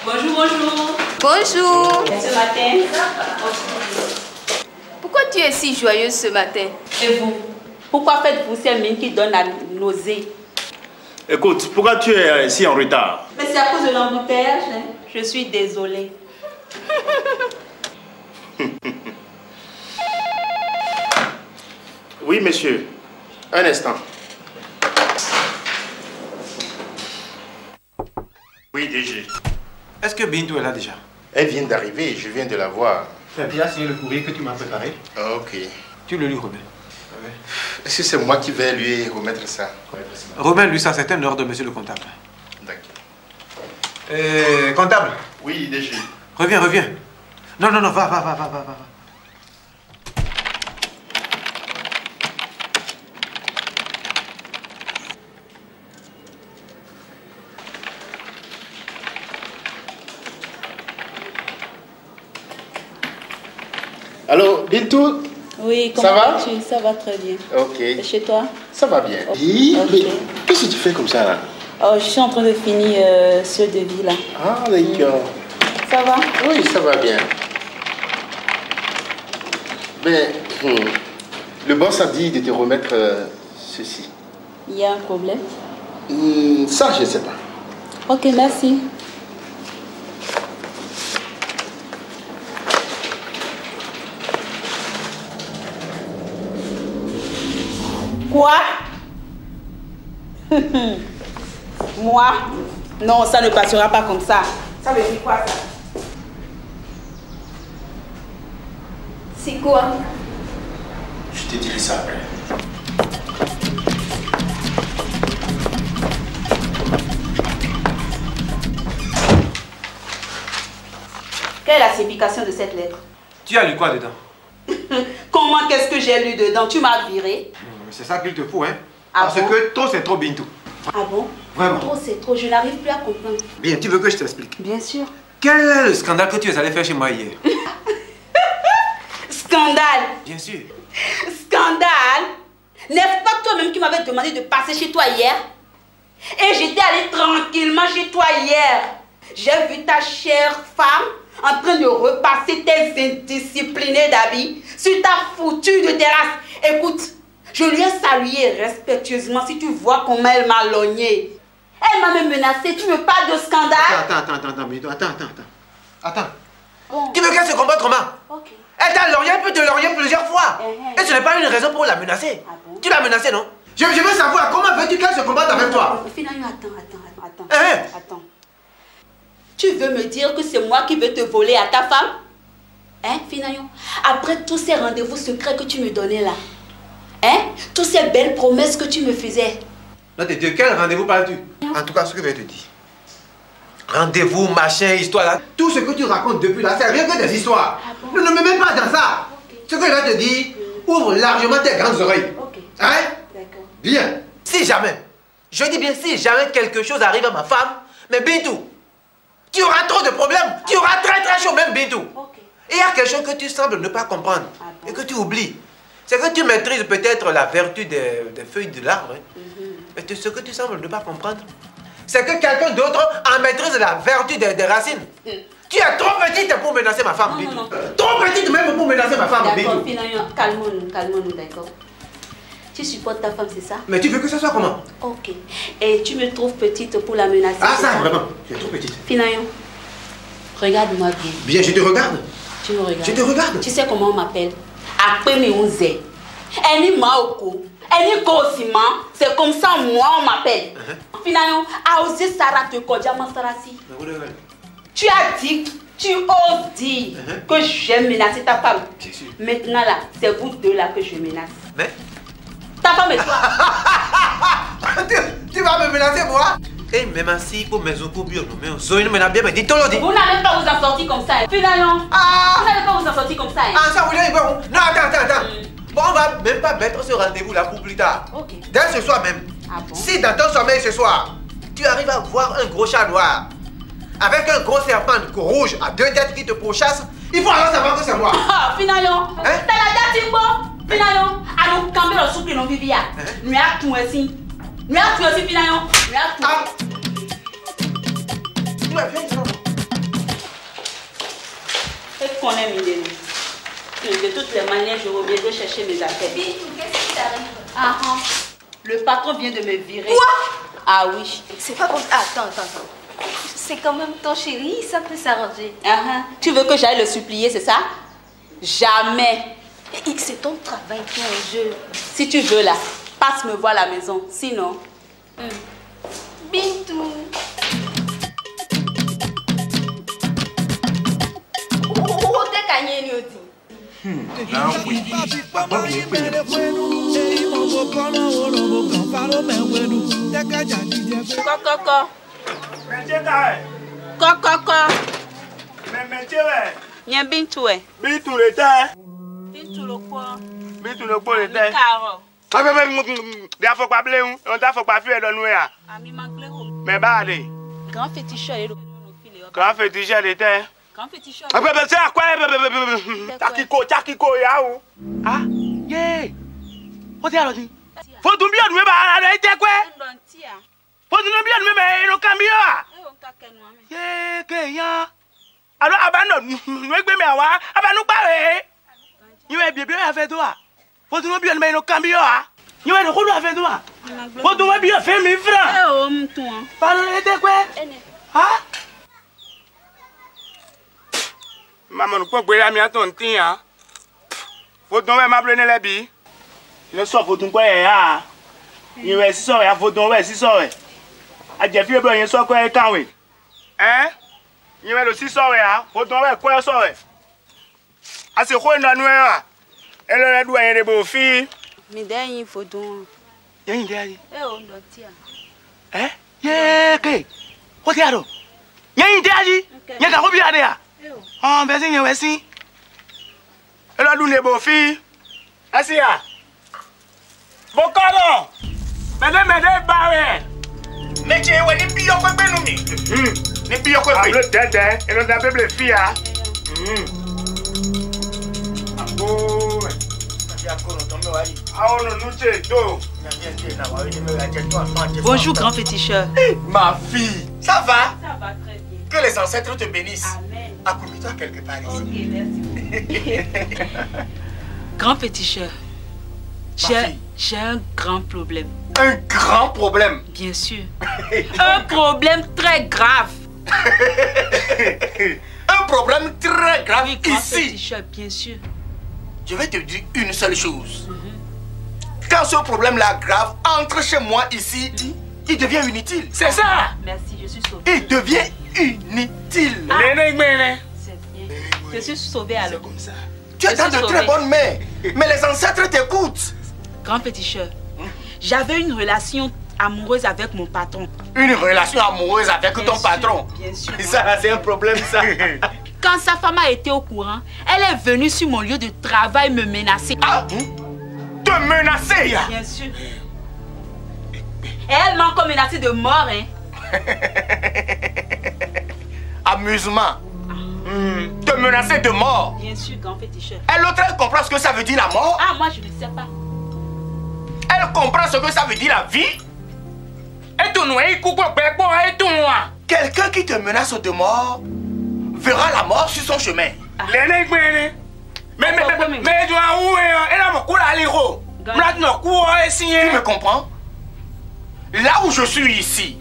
Bonjour, bonjour. Bonjour. Ce matin. Pourquoi tu es si joyeuse ce matin? Et vous? Pourquoi faites-vous ces mines qui donnent la nausée? Écoute, pourquoi tu es ici en retard? Mais c'est à cause de l'embouteillage, hein. Je suis désolée. Oui, monsieur. Un instant. Oui, DG. Est-ce que Bintou est là déjà? Elle vient d'arriver, je viens de la voir. Tu as déjà signé le courrier que tu m'as préparé? Ah, ok. Tu le lui remets. Est-ce que c'est moi qui vais lui remettre ça? Remets-lui ça, c'est un ordre de monsieur le comptable. D'accord. Comptable? Oui, DG. Reviens. Non, va. Allô, Bintou? Oui, ça va? Ça va très bien. Ok. Et chez toi? Ça va bien. Okay. Mais qu'est-ce que tu fais comme ça là? Oh, je suis en train de finir ce devis là. Ah, d'accord. Ça va? Oui, ça va bien. Mais le boss a dit de te remettre ceci. Il y a un problème? Ça, je ne sais pas. Ok, merci. Quoi? Moi? Non, ça ne passera pas comme ça. Ça veut dire quoi ça? C'est quoi? Je te dirai ça après. Quelle est la signification de cette lettre? Tu as lu quoi dedans? Comment qu'est-ce que j'ai lu dedans? Tu m'as viré? C'est ça qu'il te faut, hein? Ah Parce bon? que trop c'est trop, Bintou. Ah bon? Vraiment? Trop c'est trop, je n'arrive plus à comprendre. Bien, tu veux que je t'explique? Bien sûr. Quel est le scandale que tu es allé faire chez moi hier? Scandale? Bien sûr. Scandale? N'est-ce pas toi-même qui m'avais demandé de passer chez toi hier? Et j'étais allée tranquillement chez toi hier. J'ai vu ta chère femme en train de repasser tes indisciplinés d'habits sur ta foutue de terrasse. Écoute, je lui ai salué respectueusement si tu vois comment elle m'a lorgné. Elle m'a même menacé. Tu me parles de scandale? Attends. Bon. Tu veux qu'elle se comporte comment? Ok. Elle t'a lorgné, elle peut te lorgner plusieurs fois. Et ce n'est pas une raison pour la menacer. Ah bon? Tu l'as menacée, non? Je veux savoir comment veux-tu qu'elle se comporte avec toi? Finalement, attends. Tu veux me dire que c'est moi qui vais te voler à ta femme? Hein, Finayon? Après tous ces rendez-vous secrets que tu me donnais là, hein? Toutes ces belles promesses que tu me faisais. Non, de quel rendez-vous parles-tu? En tout cas, ce que je vais te dire. Rendez-vous, machin, histoire là. Tout ce que tu racontes depuis là, c'est rien que des histoires. Ah bon? Ne me mets pas dans ça. Ce que je vais te dire, ouvre largement tes grandes oreilles. Ok. Hein? D'accord. Bien. Si jamais, je dis bien si jamais quelque chose arrive à ma femme, mais Bintou, tu auras trop de problèmes. Tu auras très chaud même Bintou. Ok. Et il y a quelque chose que tu sembles ne pas comprendre et que tu oublies. C'est que tu maîtrises peut-être la vertu des feuilles de l'arbre. Mais ce que tu sembles ne pas comprendre, c'est que quelqu'un d'autre en maîtrise la vertu des racines. Tu es trop petite pour menacer ma femme, Bintou. Trop petite même pour menacer ma femme, Bintou. D'accord, finalement, calmons-nous, d'accord. Tu supportes ta femme, c'est ça? Mais tu veux que ce soit comment? Ok. Et tu me trouves petite pour la menacer? Ah ça, vraiment, tu es trop petite. Finalement, regarde-moi bien. Bien, je te regarde. Tu me regardes. Je te regarde. Tu sais comment on m'appelle? Apemi Unze. Eni Maoko. Eni Kosima. C'est comme ça, moi, on m'appelle. Finalement, Aozi Sarah te Kodjama Sarasi. Tu as dit, tu oses dire que j'aime menacer ta femme. Maintenant là, c'est vous deux là que je menace. Mais ta femme et toi. Tu vas me menacer moi? Eh, même si pour mes autres bio, mais on zoine me bien, mais dis-toi. Vous n'allez pas vous en sortir comme ça. Finalement, vous n'allez pas vous en sortir comme ça. Ah, ça vous dit bon? Non, attends. Bon, on va même pas mettre ce rendez-vous là pour plus tard. Ok. Dès ce soir même. Ah bon? Si dans ton sommeil ce soir, tu arrives à voir un gros chat noir avec un gros serpent rouge à 2 têtes qui te pourchasse, il faut alors savoir que c'est moi. Ah, finalement, t'as la date, finalement, à nous camper le souple non vivia. Nous avons tout aussi. Nous avons tout aussi, finalement. Nous avons tout. Qu'est-ce qu'on aime, Indéni? De toutes les manières, je reviendrai chercher mes affaires. Qu'est-ce qui t'arrive? Ah, le patron vient de me virer. Quoi? Ah oui. C'est pas comme... Attends. C'est quand même ton chéri, ça peut s'arranger. Tu veux que j'aille le supplier, c'est ça? Jamais. C'est ton travail qui est en jeu. Si tu veux là, passe me voir à la maison. Sinon... Bintou. Oh, t'es gagné, Nyoti. Nye Bintou e. Bintou le tè. Bintou le quoi? Bintou le quoi le tè? Karo. De a fok pa ble ou, on ta fok pa fye don nou ya. Ami mangle ou. Mais ba de. Grand féticheur et le Grand féticheur de tè. Grand féticheur. C'est à quoi? Takiko ya ou. Ah, yeah. Faut dire alors. Faut tout bien nous ba la ite quoi? Faut tout bien nous ba no cambio ah. Yeah, que ya. Alors abandon, nous gbe me awa, abanu pa we. You e bien avec toi. Faut tout bien nous no cambio ah. You e ko do avec toi. Faut tout bien fait 1000 francs. Eh oh, mtou. Parle ite quoi? Ah? Maman nous peut boire mi aton tin faut donc ma blene le bi le so faut donc quoi ya ni we si so ya faut donc we si so we a je fi be yen so ko e kan we ni we lo si so we ya faut donc we ko so we a se ko na nu ya e le du yen de bo fi mi de yin faut donc yen de ali eh o ndo ti ye ke o ti aro yen de ali yen ka ko bi ade ya oh ben c'est ouais si elle a donné beau fille asia bokalo mede bawe meche we ni biyo ko pe nu mi ni biyo ko pe le dede et on a bébé fille abo asia ko no to me wa yi a ono nu che do Bonjour grand féticheur. Ma fille, ça va? Ça va très bien. Que les ancêtres te bénissent. Amen. Accroupis-toi quelque part ici. Ok, merci. Grand féticheur, j'ai un grand problème. Un grand problème? Bien sûr. Un problème très grave. Un problème très grave oui, grand ici. Féticheur, bien sûr. Je vais te dire une seule chose. Quand ce problème-là grave entre chez moi ici, il devient inutile. C'est ça. Merci, je suis sauvé. Il devient inutile. C'est bien. Je suis sauvé alors. Comme ça. Tu es dans de très bonnes mains. Mais les ancêtres t'écoutent. Grand féticheur, j'avais une relation amoureuse avec mon patron. Une relation amoureuse avec ton patron? Bien sûr. Ça, c'est un problème, ça. Quand sa femme a été au courant, elle est venue sur mon lieu de travail me menacer. Ah, te menacer? Bien sûr. Et elle m'a encore menacé de mort, hein. Amusement. Te menacer de mort? Bien sûr, grand féticheur. Et l'autre, elle comprend ce que ça veut dire la mort? Ah, moi, je ne sais pas. Elle comprend ce que ça veut dire la vie? Quelqu'un qui te menace de mort verra la mort sur son chemin. Tu me comprends? Là où je suis ici,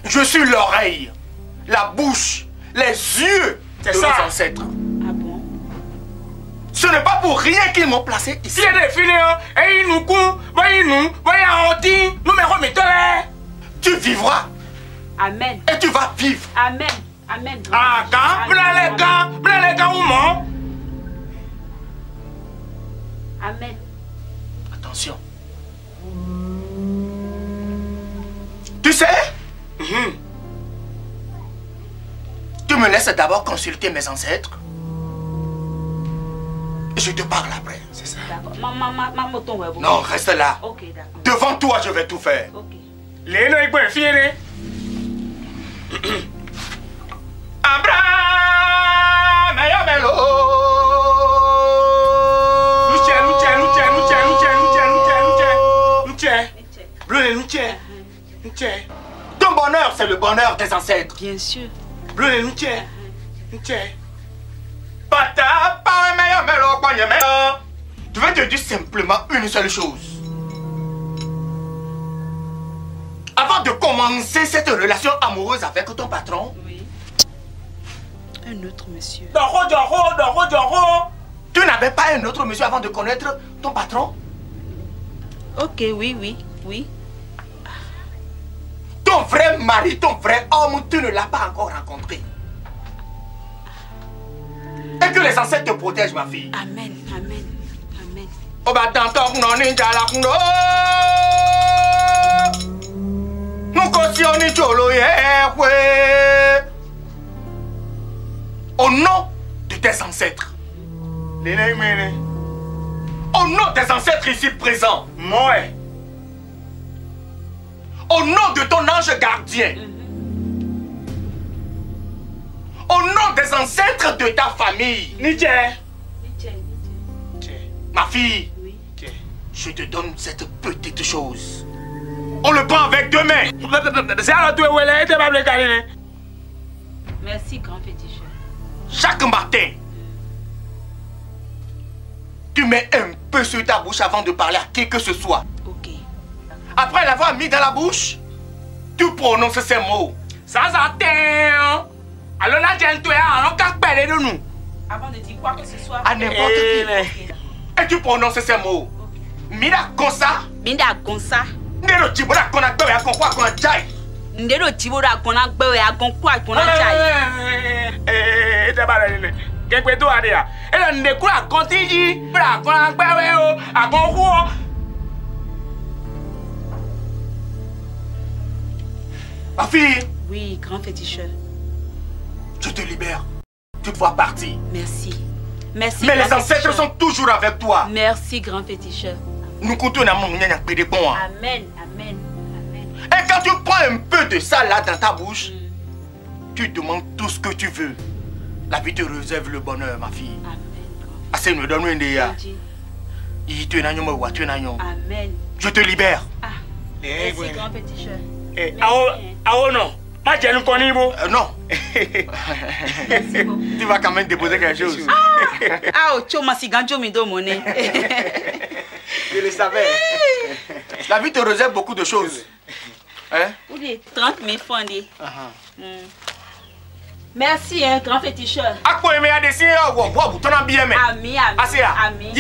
je suis l'oreille, la bouche, les yeux de nos ancêtres. Ah bon? Ce n'est pas pour rien qu'ils m'ont placé ici. Tu vivras. Amen. Et tu vas vivre. Amen. Amen. Amen. Attention. Tu sais? Tu me laisses d'abord consulter mes ancêtres. Je te parle après. C'est ça. D'accord. Non, reste là. Ok, d'accord. Devant toi, je vais tout faire. Ok. Ton bonheur, c'est le bonheur des ancêtres. Bien sûr. Je vais te dire simplement une seule chose. Avant de commencer cette relation amoureuse avec ton patron, un autre monsieur. Tu n'avais pas un autre monsieur avant de connaître ton patron? Ok, oui. Ton vrai mari, ton vrai homme, tu ne l'as pas encore rencontré. Et que les ancêtres te protègent, ma fille. Amen. Au nom de tes ancêtres. Au nom des ancêtres ici présents. Au nom de ton ange gardien. Au nom des ancêtres de ta famille. Ma fille, je te donne cette petite chose. On le prend avec 2 mains. Merci, grand féticheur. Chaque matin, tu mets un peu sur ta bouche avant de parler à qui que ce soit. Ok. Après l'avoir mis dans la bouche, tu prononces ces mots. Avant de dire quoi que ce soit. À n'importe qui. Et tu prononces ces mots. Mira Gonsa. Ndero Tibora Kona Gbewe Agonkwa Kona Jai. Ndero Tibora Kona Gbewe Agonkwa Kona Jai. Ma fille. Oui, grand féticheur. Je te libère. Tu dois partir. Merci. Mais les ancêtres sont toujours avec toi. Merci, grand féticheur. Nous comptons dans mon Amen. Et quand tu prends un peu de ça là dans ta bouche, tu demandes tout ce que tu veux. La vie te réserve le bonheur, ma fille. Amen. Je te libère. Merci, grand féticheur. Non. Tu vas quand même déposer quelque chose. Je le savais. La vie te réserve beaucoup de choses. Hein? 30 000 francs. Merci, hein, grand féticheur. Ami.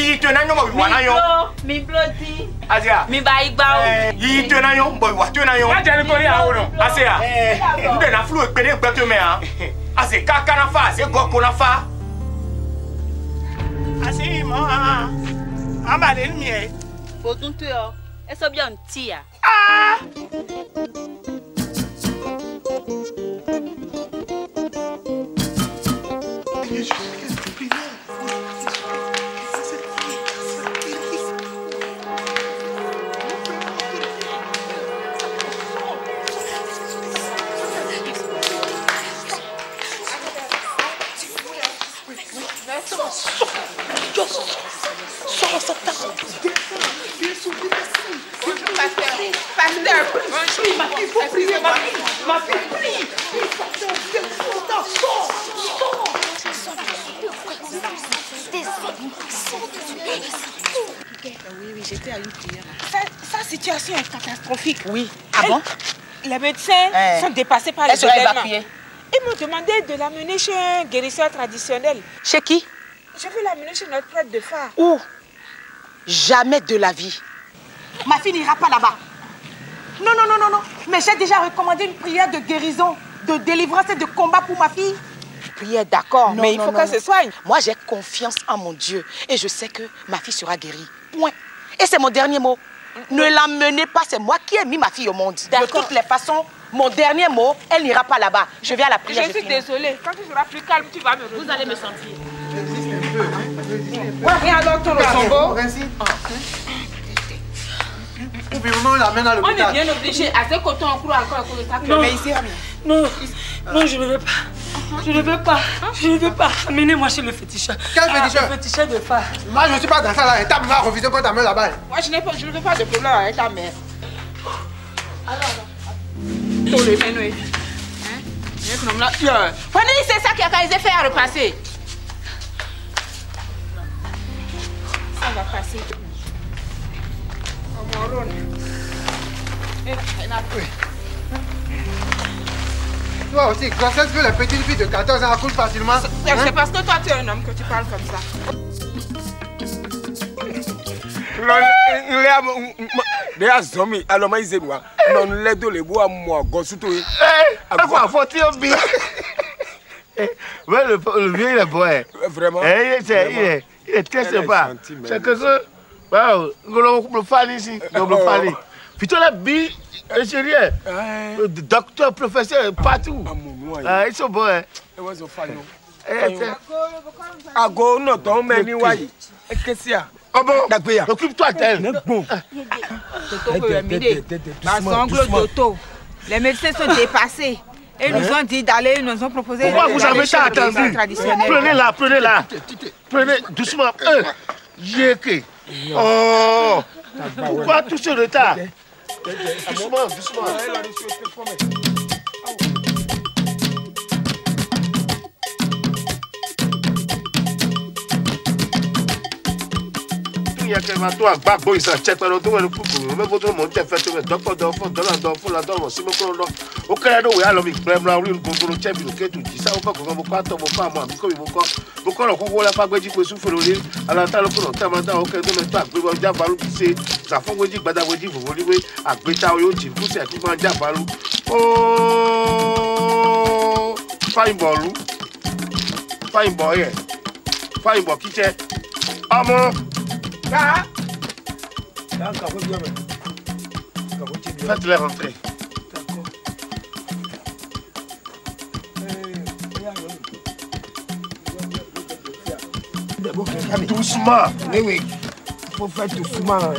Prie, ma fille, il faut prier, ma fille. Ma fille, prie. Oui, j'étais à une prière. Sa situation est catastrophique. Oui. Ah bon? Les médecins sont dépassés par les événements. Ils m'ont demandé de l'amener chez un guérisseur traditionnel. Chez qui? Je veux l'amener chez notre prêtre de phare. Où? Jamais de la vie. Ma fille n'ira pas là-bas. Non. Mais j'ai déjà recommandé une prière de guérison, de délivrance et de combat pour ma fille. Prière, d'accord, mais il faut qu'elle se soigne. Moi, j'ai confiance en mon Dieu et je sais que ma fille sera guérie. Point. Et c'est mon dernier mot. Ne l'emmenez pas, c'est moi qui ai mis ma fille au monde. De toutes les façons, mon dernier mot, elle n'ira pas là-bas. Je vais à la prière. Je suis désolée. Quand tu seras plus calme, tu vas me rejoindre. Vous allez me sentir. Viens alors, ton tombeau. On est bien obligé. À ce côté, on court encore à cause de ça. Mais ici, non, je ne veux pas. Je ne veux pas. Je ne veux pas. Amenez-moi chez le féticheur. Quel féticheur? Le féticheur de phare. Moi, je ne suis pas dans ça là. Ta mère a refusé qu'on t'amène là-bas. Moi, je ne veux pas de problème avec ta mère. Alors. C'est ça qui a causé faire repasser. Ça va passer. Toi aussi, grossesse que les petites filles de 14 ans accouchent facilement. C'est parce que toi, tu es un homme que tu parles comme ça. Le vieux, il est beau. Vraiment. Il est très sympa. C'est que ça. Le fan ici. Le fan. Putain, la bille, sérieux. Docteur, professeur, partout. Ils sont beaux. Ago, non, ton meni wai. Qu'est-ce qu'il y a? Oh bon, occupe-toi d'elle. Les médecins sont dépassés. Et nous ont dit d'aller, ils nous ont proposé. Pourquoi vous avez ça attendu? Prenez-la. Prenez doucement. Oh, pourquoi tout ce retard? Doucement. Il y a quelqu'un qui a pas boy ça check alors tout le coup même votre monde fait tout docteur d'enfant dans la dans si me croit au Canada où alors il prend la rue pour le check que tout dit ça on pas comment pas toi pas moi comme beaucoup le coup la pas gweji pour souffler le alors tant le coup tamanda OK donc toi pour déjà balu c'est ça faut gweji bada gweji vous voulez agbeta yo ti pour c'est qui manja balu oh fine boy qui c'est amo faites-les rentrer. Doucement. Oui. Il faut faire doucement.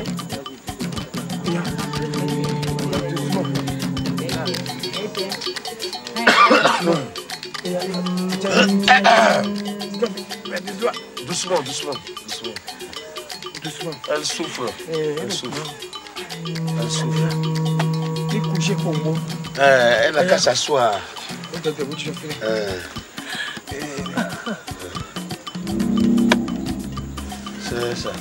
Doucement. Elle souffre. Elle n'a qu'à s'asseoir. C'est ça.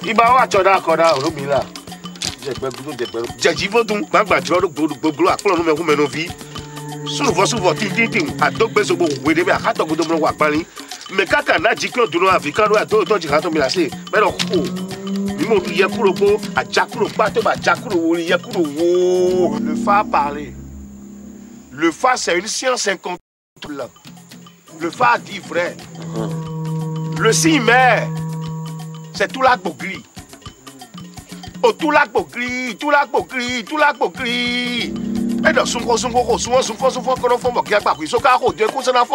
Il va avoir un Romila. J'ai souvent tintin a dog beso bo we debe a to godo mo wa pali me kaka na jiklo dunu african wa to jika mi la se me lo ko mi mo ye kuro po a jakuro pa to ba jakuro wo ye kuro wo le phare parler. Le phare c'est une science incontournable. Le phare dit vrai. Le 6 mai c'est tout la gris. Oh tout la gris. Et dans son gros, souvent, qu'on a fait, qu'il y a pas pris, ce carreau, Dieu, qu'on s'en a fait.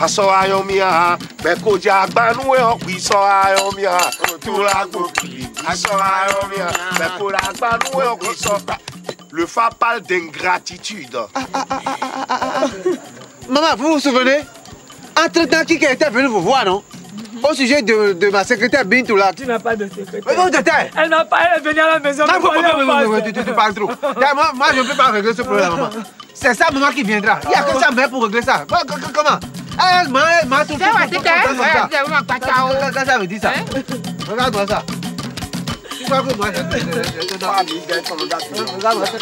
Hasso ayomia, beko jagba nous et opiso ayomia, tout la gokili. Hasso ayomia, beko jagba nous et opiso. Le phare parle d'ingratitude. Maman, vous vous souvenez? Entre-temps, qui était venu vous voir, non? Au sujet de ma secrétaire Bintou là. Tu n'as pas de secrétaire. Mais où t'étais? Elle n'a pas, elle est venue à la maison. Tu parles trop. Moi, je ne peux pas régler ce problème, maman. C'est ça, maman, qui viendra. Il n'y a que ça pour régler ça. Comment? Elle m'a tout comme ça. Quand ça veut dire ça. Regarde-moi ça. Tu crois que moi, je te donne. Regarde-moi ça.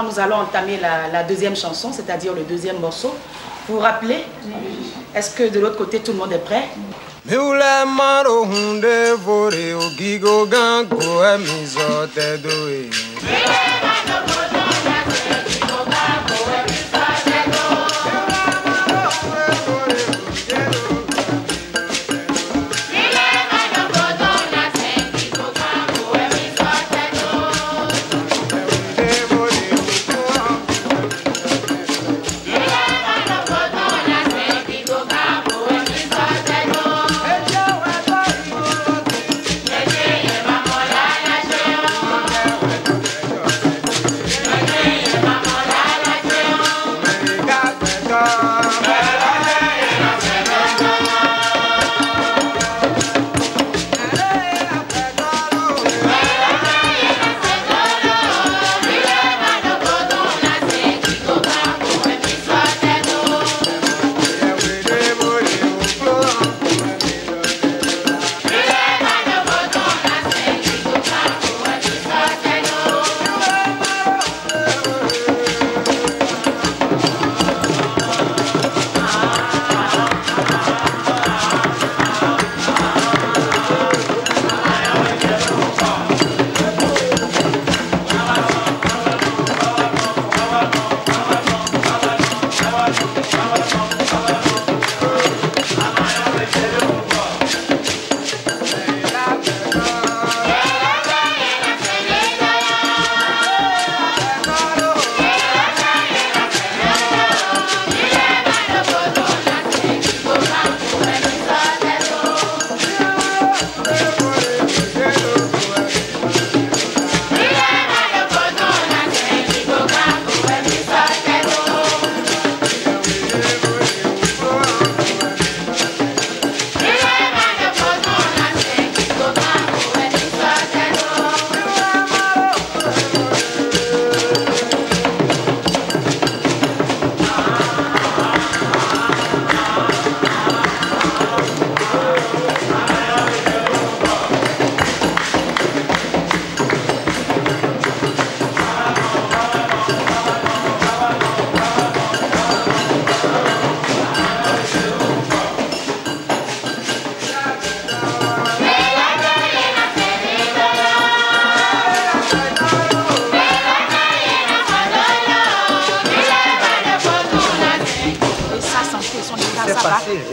Nous allons entamer la deuxième chanson, c'est-à-dire le deuxième morceau. Vous vous rappelez? Est-ce que de l'autre côté, tout le monde est prêt?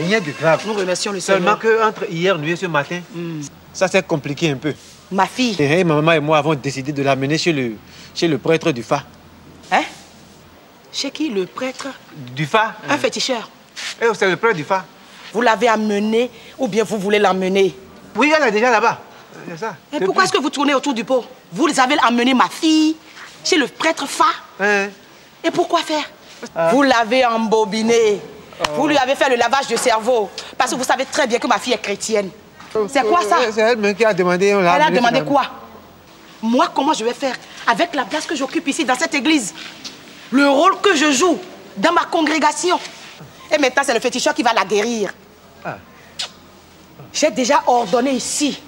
Rien de grave. Nous remercions le Seulement Seigneur. qu'entre hier nuit et ce matin, ça s'est compliqué un peu. Ma fille. Et ma maman et moi avons décidé de l'amener chez le prêtre du Fa. Hein? Chez qui? Le prêtre? Du Fa. Un féticheur. C'est le prêtre du Fa. Vous l'avez amené ou bien vous voulez l'emmener? Oui, elle est déjà là-bas. C'est ça. Et pourquoi est-ce que vous tournez autour du pot? Vous avez amené ma fille chez le prêtre Fa. Et pourquoi faire? Vous l'avez embobiné. Vous lui avez fait le lavage de cerveau. Parce que vous savez très bien que ma fille est chrétienne. C'est quoi ça? C'est elle-même qui a demandé. Elle a demandé quoi? Moi, comment je vais faire avec la place que j'occupe ici dans cette église? Le rôle que je joue dans ma congrégation. Et maintenant, c'est le féticheur qui va la guérir. J'ai déjà ordonné ici.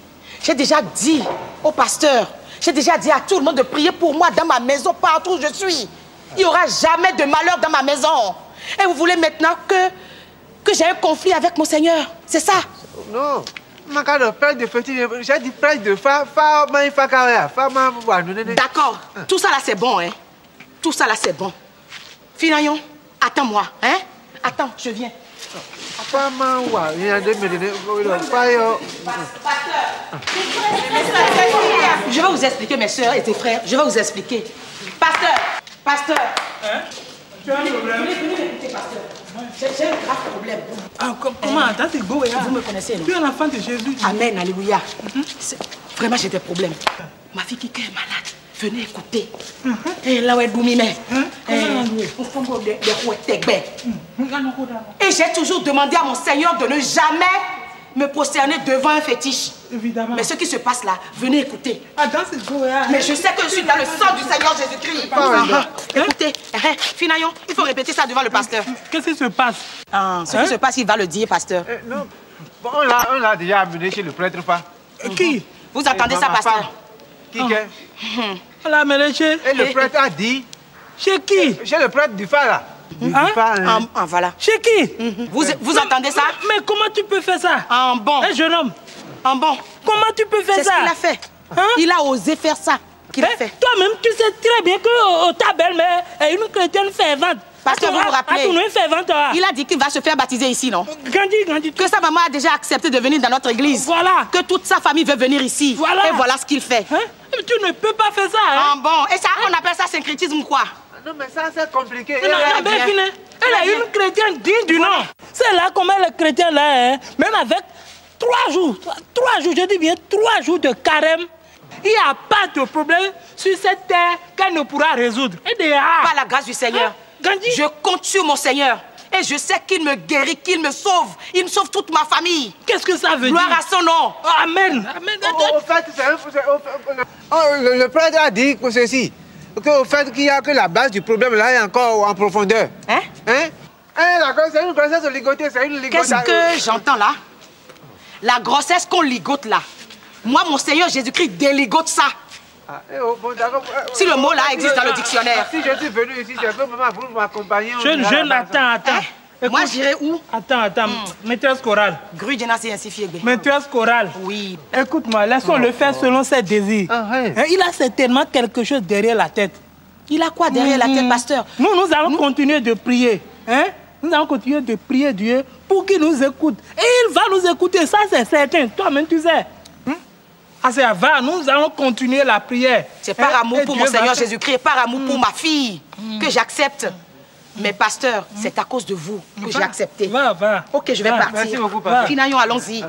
J'ai déjà dit au pasteur. J'ai déjà dit à tout le monde de prier pour moi dans ma maison, partout où je suis. Il n'y aura jamais de malheur dans ma maison. Et vous voulez maintenant que j'ai un conflit avec mon Seigneur? C'est ça? Non. J'ai dit prêtre de Fa. D'accord. Tout ça là, c'est bon, hein? Tout ça là, c'est bon. Finayon, attends-moi, hein? Attends, je viens. Je vais vous expliquer, mes soeurs et tes frères. Je vais vous expliquer. Pasteur. Hein? Tu as un problème? Venez m'écouter, pasteur. J'ai un grave problème. Comment? Attends, c'est beau, hein? Vous me connaissez, non? Tu es l'enfant de Jésus. Amen, alléluia. Vraiment, j'ai des problèmes. Ma fille qui est malade. Venez écouter. Et là où est Doumimé. Et j'ai toujours demandé à mon Seigneur de ne jamais me prosterner devant un fétiche. Évidemment. Mais ce qui se passe là, venez écouter. Attends, c'est beau, hein? Mais je sais que je suis dans le sang du Seigneur Jésus-Christ. Écoutez, Finayon, il faut répéter ça devant le pasteur. Qu'est-ce qui se passe? Ce qui se passe, il va le dire, pasteur. Non. On l'a déjà amené chez le prêtre Fa. Qui? Vous attendez ça, pasteur? Qui? On l'a amené chez... Et le prêtre a dit... Chez qui? Chez le prêtre du Fa, là. Voilà. Chez qui? Vous entendez ça? Mais comment tu peux faire ça? En bon. Un jeune homme. En bon. Comment tu peux faire ça? C'est ce qu'il a fait. Il a osé faire ça. Toi-même, tu sais très bien que ta belle-mère est une chrétienne fervente. Parce que vous vous rappelez, fervente, il a dit qu'il va se faire baptiser ici, non? Grandi. Que sa maman a déjà accepté de venir dans notre église. Voilà. Que toute sa famille veut venir ici. Voilà. Et voilà ce qu'il fait. Tu ne peux pas faire ça, hein? Bon. Et ça, on appelle ça syncrétisme ou quoi? Non, mais ça, c'est compliqué. Elle est une chrétienne digne du nom. C'est là comment elle est chrétienne, là, hein? Même avec 3 jours, je dis bien 3 jours de carême, il n'y a pas de problème sur cette terre qu'elle ne pourra résoudre. Par la grâce du Seigneur. Je compte sur mon Seigneur. Et je sais qu'il me guérit, qu'il me sauve. Il me sauve toute ma famille. Qu'est-ce que ça veut dire? Gloire à son nom. Amen. Au fait, le prêtre a dit que ceci. Au fait qu'il y a que la base du problème là est encore en profondeur. C'est une grossesse ligotée, c'est une ligote. Qu'est-ce que j'entends là? La grossesse qu'on ligote là. Moi, mon Seigneur Jésus-Christ déligote ça. Si le mot là existe dans le dictionnaire. Si je suis venu ici, c'est que maman vous m'accompagnez. Jeune, attends. Moi, j'irai où? Attends. Maîtresse chorale. Maîtresse chorale. Oui. Écoute-moi, laissons-le faire selon ses désirs. Il a certainement quelque chose derrière la tête. Il a quoi derrière la tête, pasteur? Nous allons continuer de prier. Nous allons continuer de prier Dieu pour qu'il nous écoute. Et il va nous écouter, ça c'est certain. Toi-même, tu sais. Nous allons continuer la prière. C'est par amour pour mon Seigneur Jésus-Christ, par amour pour ma fille que j'accepte. Mais pasteur, c'est à cause de vous que j'ai accepté. Va. Ok, je vais partir. Merci beaucoup, pasteur. Finayon, allons-y.